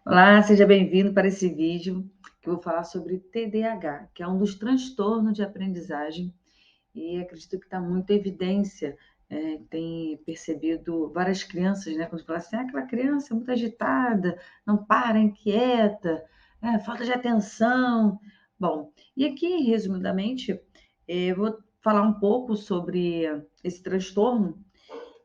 Olá, seja bem-vindo para esse vídeo que eu vou falar sobre TDAH, que é um dos transtornos de aprendizagem e acredito que está muita evidência. Tem percebido várias crianças, né, quando fala assim, aquela criança é muito agitada, não para, inquieta, falta de atenção. Bom, e aqui, resumidamente, eu vou falar um pouco sobre esse transtorno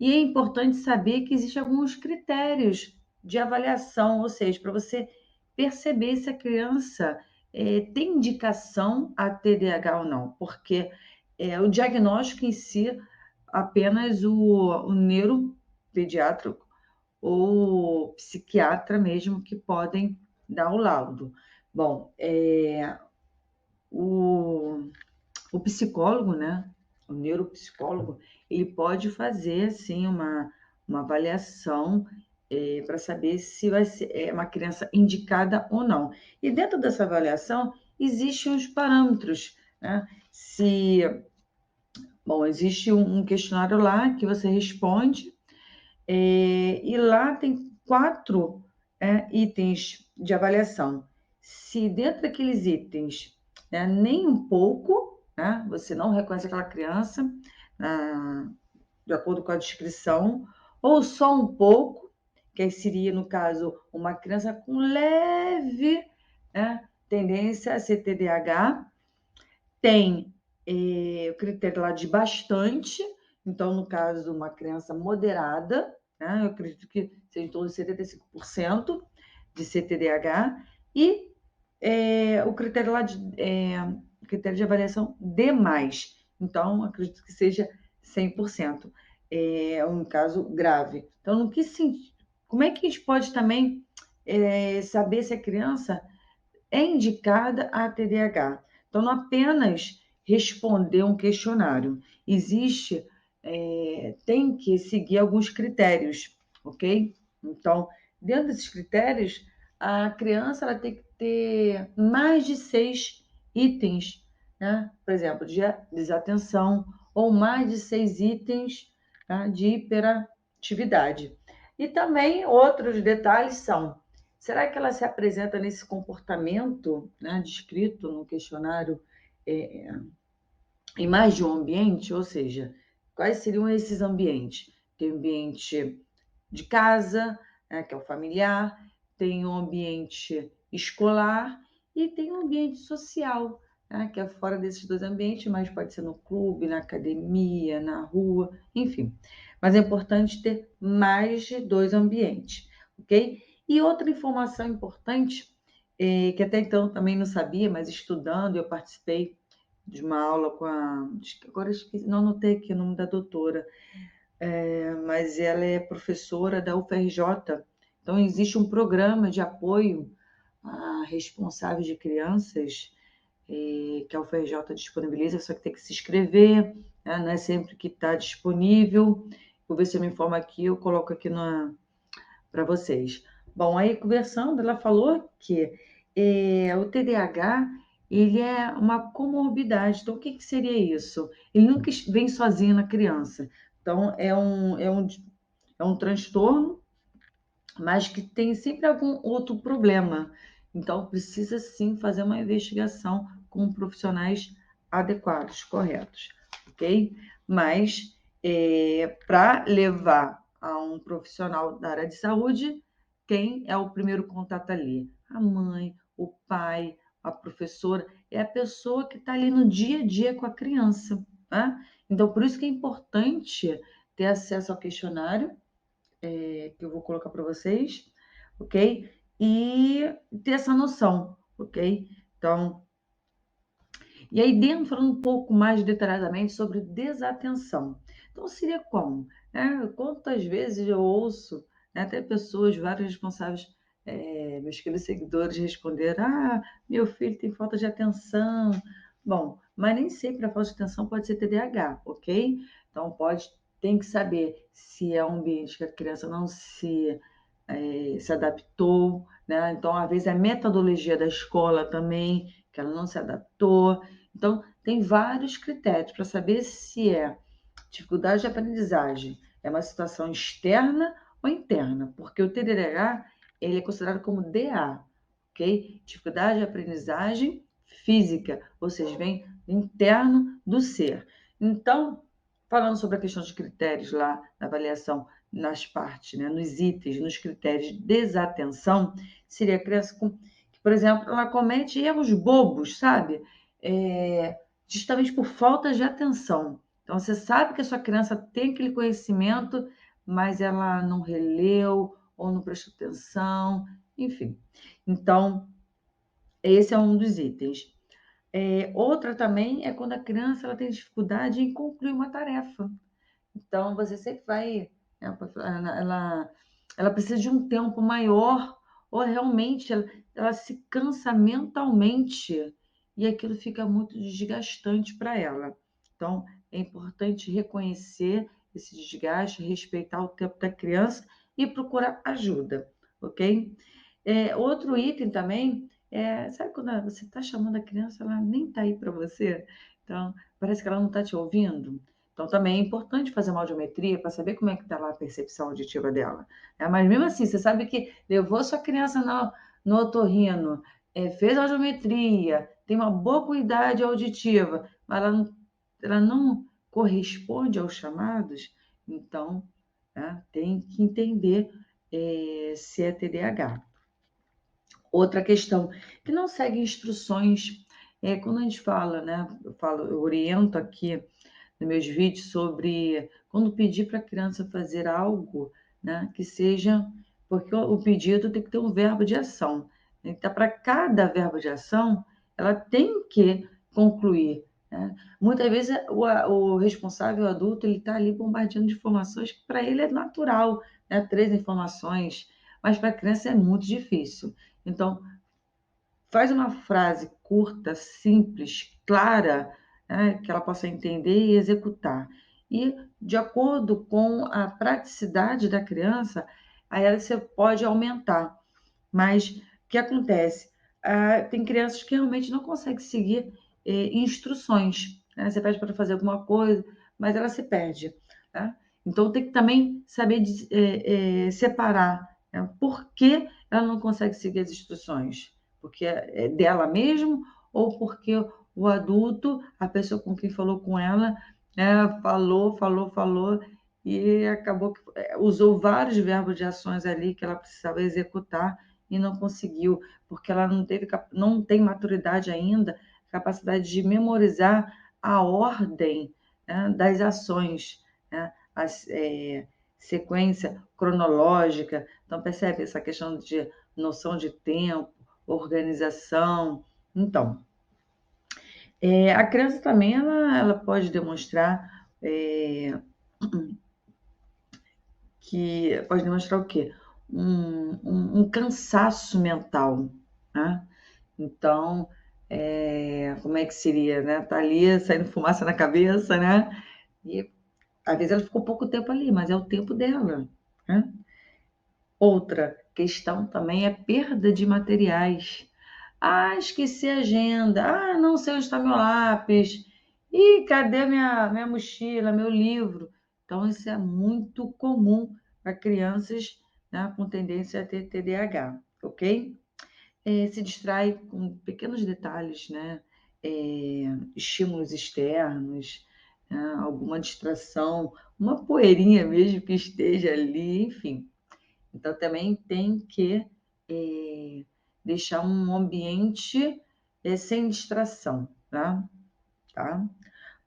e é importante saber que existem alguns critérios de avaliação, ou seja, para você perceber se a criança tem indicação a TDAH ou não, porque o diagnóstico em si, apenas o neuropediatra ou psiquiatra mesmo que podem dar o laudo. Bom, o, o psicólogo, né? O neuropsicólogo, ele pode fazer assim uma avaliação para saber se vai ser uma criança indicada ou não. E dentro dessa avaliação existem os parâmetros, né? Se, bom, existe um questionário lá que você responde e lá tem 4 itens de avaliação. Se dentro daqueles itens, nem um pouco, né, você não reconhece aquela criança, ah, de acordo com a descrição, ou só um pouco, que aí seria, no caso, uma criança com leve, tendência a ser TDAH, tem o critério lá de bastante, então, no caso, uma criança moderada, né? Eu acredito que seja em torno de 75% de CTDAH, e o critério lá critério de avaliação D+. Então, acredito que seja 100%. É um caso grave. Então, no que como é que a gente pode também saber se a criança é indicada a TDAH. Então, não apenas responder um questionário, existe, tem que seguir alguns critérios, ok? Então, dentro desses critérios, a criança ela tem que ter mais de 6 itens, né? Por exemplo, de desatenção, ou mais de 6 itens, tá? De hiperatividade. E também outros detalhes são: será que ela se apresenta nesse comportamento, né, descrito no questionário, é, em mais de um ambiente? Ou seja, quais seriam esses ambientes? Tem o ambiente de casa, né, que é o familiar, tem o ambiente escolar e tem o ambiente social, né, que é fora desses dois ambientes, mas pode ser no clube, na academia, na rua, enfim. Mas é importante ter mais de 2 ambientes, ok? E outra informação importante, que até então também não sabia, mas estudando, eu participei de uma aula com a. Agora esqueci, não anotei aqui o nome da doutora, mas ela é professora da UFRJ. Então, existe um programa de apoio a responsáveis de crianças que a UFRJ disponibiliza, só que tem que se inscrever, né? Não é sempre que está disponível. Vou ver se eu me informo aqui, eu coloco aqui para vocês. Bom, aí conversando, ela falou que o TDAH ele é uma comorbidade. Então, o que, que seria isso? Ele nunca vem sozinho na criança. Então, é um transtorno, mas que tem sempre algum outro problema. Então, precisa sim fazer uma investigação com profissionais adequados, corretos, ok? Mas, para levar a um profissional da área de saúde, quem é o primeiro contato ali? A mãe, o pai, a professora, é a pessoa que está ali no dia a dia com a criança, tá? Então, por isso que é importante ter acesso ao questionário, que eu vou colocar para vocês, ok? E ter essa noção, ok? Então, e aí dentro, falando um pouco mais detalhadamente sobre desatenção. Então, seria como? Quantas vezes eu ouço, né, até pessoas, vários responsáveis, meus queridos seguidores, responderam: meu filho tem falta de atenção. Bom, mas nem sempre a falta de atenção pode ser TDAH, ok? Então, tem que saber se é um ambiente que a criança não se adaptou, né? Então, às vezes, é a metodologia da escola também, que ela não se adaptou. Então, tem vários critérios para saber se é dificuldade de aprendizagem, é uma situação externa ou interna, porque o TDAH ele é considerado como DA, ok? Dificuldade de aprendizagem física, ou seja, vem interno do ser. Então, falando sobre a questão de critérios lá na avaliação, nas partes, né, nos itens, nos critérios de desatenção, seria a criança que, por exemplo, ela comete erros bobos, sabe? Justamente por falta de atenção. Então, você sabe que a sua criança tem aquele conhecimento, mas ela não releu ou não prestou atenção, enfim. Então, esse é um dos itens. Outra também é quando a criança ela tem dificuldade em concluir uma tarefa. Então, você sempre vai. Ela precisa de um tempo maior, ou realmente ela se cansa mentalmente e aquilo fica muito desgastante para ela. Então, é importante reconhecer esse desgaste, respeitar o tempo da criança e procurar ajuda, ok? Outro item também sabe quando você está chamando a criança, ela nem está aí para você? Então, parece que ela não está te ouvindo. Então, também é importante fazer uma audiometria para saber como é que está lá a percepção auditiva dela. Mas mesmo assim, você sabe que levou sua criança no otorrino, fez audiometria, tem uma boa qualidade auditiva, mas ela não corresponde aos chamados, então tem que entender se é TDAH. Outra questão, que não segue instruções. Quando a gente fala, né? Eu oriento aqui nos meus vídeos sobre quando pedir para a criança fazer algo, né? Que seja, porque o pedido tem que ter um verbo de ação. Então, para cada verbo de ação, ela tem que concluir. Né? Muitas vezes o responsável o adulto ele está ali bombardeando de informações que para ele é natural, né? 3 informações, mas para a criança é muito difícil. Então, faz uma frase curta, simples, clara, né, que ela possa entender e executar. E, de acordo com a praticidade da criança, aí você pode aumentar. Mas o que acontece? Tem crianças que realmente não conseguem seguir instruções. Né? Você pede para fazer alguma coisa, mas ela se perde. Tá? Então, tem que também saber separar, né? Por que ela não consegue seguir as instruções? Porque é dela mesmo ou porque o adulto, a pessoa com quem falou com ela, falou e acabou que usou vários verbos de ações ali que ela precisava executar e não conseguiu, porque ela não tem maturidade ainda, capacidade de memorizar a ordem, né, das ações, né, a sequência cronológica. Então, percebe essa questão de noção de tempo, organização. Então, a criança também ela pode demonstrar que pode demonstrar o quê? Um cansaço mental, né? Então, como é que seria, né? Tá ali saindo fumaça na cabeça, né? E às vezes ela ficou pouco tempo ali, mas é o tempo dela, né? Outra questão também é perda de materiais. Esqueci a agenda. Não sei onde está meu lápis. Cadê minha mochila, meu livro? Então, isso é muito comum para crianças, né, com tendência a ter TDAH, ok? Se distrai com pequenos detalhes, né? Estímulos externos, né? Alguma distração, uma poeirinha mesmo que esteja ali, enfim. Então, também tem que deixar um ambiente sem distração, tá?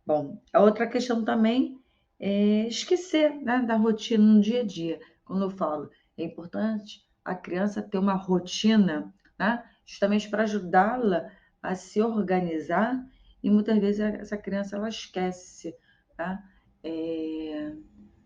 Bom, a outra questão também é esquecer, né, da rotina no dia a dia. Quando eu falo, é importante a criança ter uma rotina, né, justamente para ajudá-la a se organizar e muitas vezes essa criança ela esquece, tá?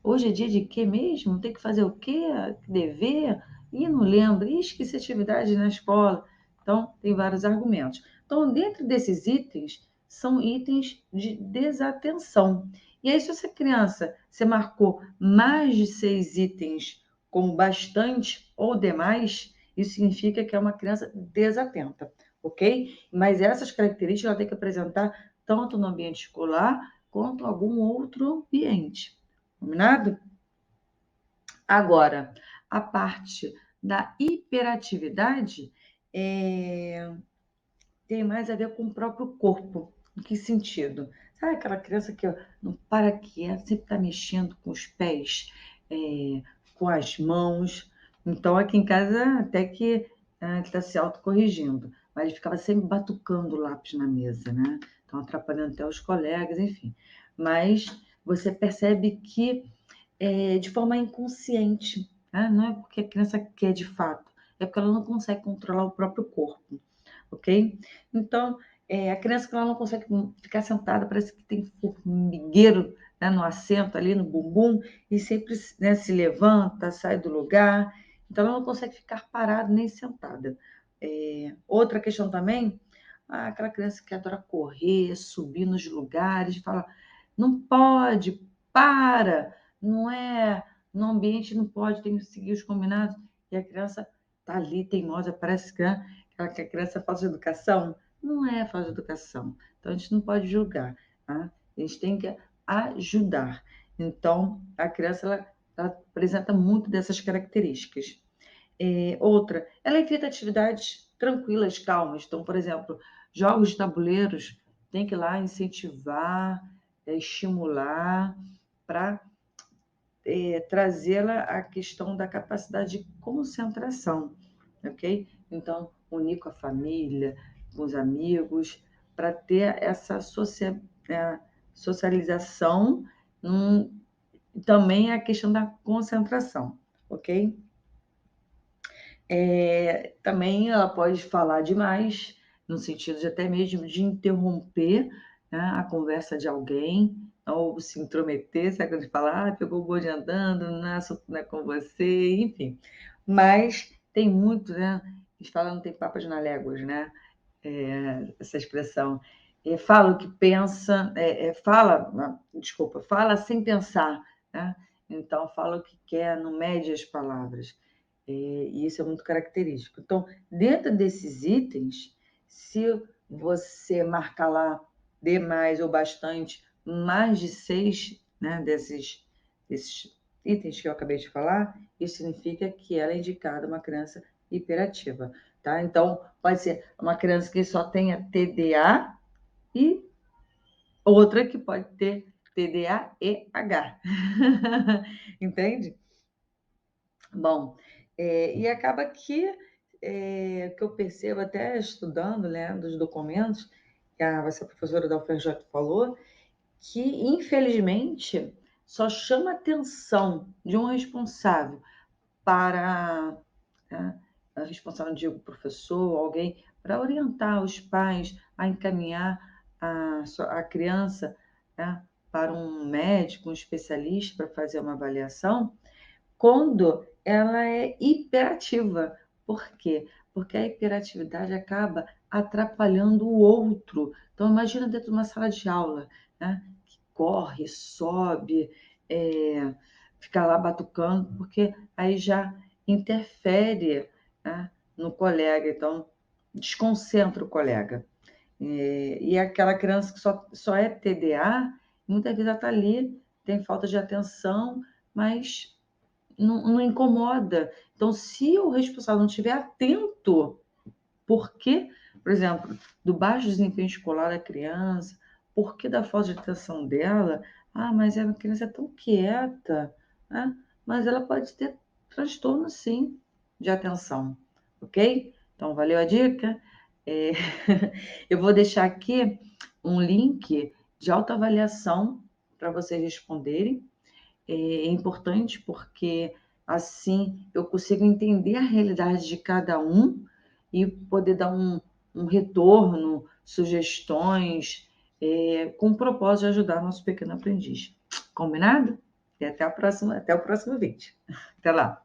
Hoje é dia de quê mesmo? Tem que fazer o quê? Dever? Não lembro. Esqueci atividade na escola. Então, tem vários argumentos. Então, dentro desses itens, são itens de desatenção. E aí, se essa criança, você marcou mais de 6 itens como bastante ou demais, isso significa que é uma criança desatenta, ok? Mas essas características ela tem que apresentar tanto no ambiente escolar quanto em algum outro ambiente. Combinado? Agora, a parte da hiperatividade tem mais a ver com o próprio corpo. Em que sentido? Sabe aquela criança que não para quieta, sempre está mexendo com os pés, com as mãos. Então, aqui em casa, até que ele está se autocorrigindo, mas ele ficava sempre batucando o lápis na mesa, né? Então, atrapalhando até os colegas, enfim. Mas você percebe que de forma inconsciente, né? Não é porque a criança quer de fato, é porque ela não consegue controlar o próprio corpo, ok? Então, a criança que ela não consegue ficar sentada, parece que tem formigueiro, né, no assento ali, no bumbum, e sempre, né, se levanta, sai do lugar, então ela não consegue ficar parada nem sentada. Outra questão também, aquela criança que adora correr, subir nos lugares, fala, não pode, para, não é, no ambiente não pode, tem que seguir os combinados, e a criança tá ali teimosa, parece que, né, que a criança é falta de educação. Não é falta de educação. Então, a gente não pode julgar. Tá? A gente tem que ajudar. Então, a criança ela apresenta muito dessas características. Outra, ela evita atividades tranquilas, calmas. Então, por exemplo, jogos de tabuleiros, tem que ir lá incentivar, estimular, para trazê-la à questão da capacidade de concentração, ok? Então, unir com a família, com os amigos, para ter essa socialização, também a questão da concentração, ok? Também ela pode falar demais, no sentido de até mesmo de interromper, né, a conversa de alguém, ou se intrometer, sabe quando fala, pegou o bonde andando, não é com você, enfim. Mas tem muito, né? Eles falam, não tem papas na léguas, né? Essa expressão. Fala o que pensa, fala sem pensar, né? Então, fala o que quer, não mede as palavras. E isso é muito característico. Então, dentro desses itens, se você marcar lá demais ou bastante, mais de 6, né, desses itens que eu acabei de falar, isso significa que ela é indicada uma criança hiperativa, tá? Então, pode ser uma criança que só tenha TDA e outra que pode ter TDA e H. Entende? Bom, e acaba que eu percebo até estudando, né, dos documentos, que essa professora da UFRJ falou, que infelizmente só chama atenção de um responsável para, né, a responsável, digo, professor, alguém, para orientar os pais a encaminhar a criança, né, para um médico, um especialista, para fazer uma avaliação, quando ela é hiperativa. Por quê? Porque a hiperatividade acaba atrapalhando o outro. Então, imagina dentro de uma sala de aula, né? Que corre, sobe, fica lá batucando, porque aí já interfere, né, no colega, então desconcentra o colega. E aquela criança que só é TDA, muitas vezes ela está ali, tem falta de atenção, mas não incomoda. Então, se o responsável não estiver atento, por que, por exemplo, do baixo desempenho escolar da criança, por que da falta de atenção dela? Mas a criança é tão quieta, né? Mas ela pode ter transtorno, sim, de atenção, ok? Então, valeu a dica? É, eu vou deixar aqui um link de autoavaliação para vocês responderem. É importante porque assim eu consigo entender a realidade de cada um e poder dar um retorno, sugestões, com o propósito de ajudar nosso pequeno aprendiz. Combinado? E até o próximo vídeo. Até lá!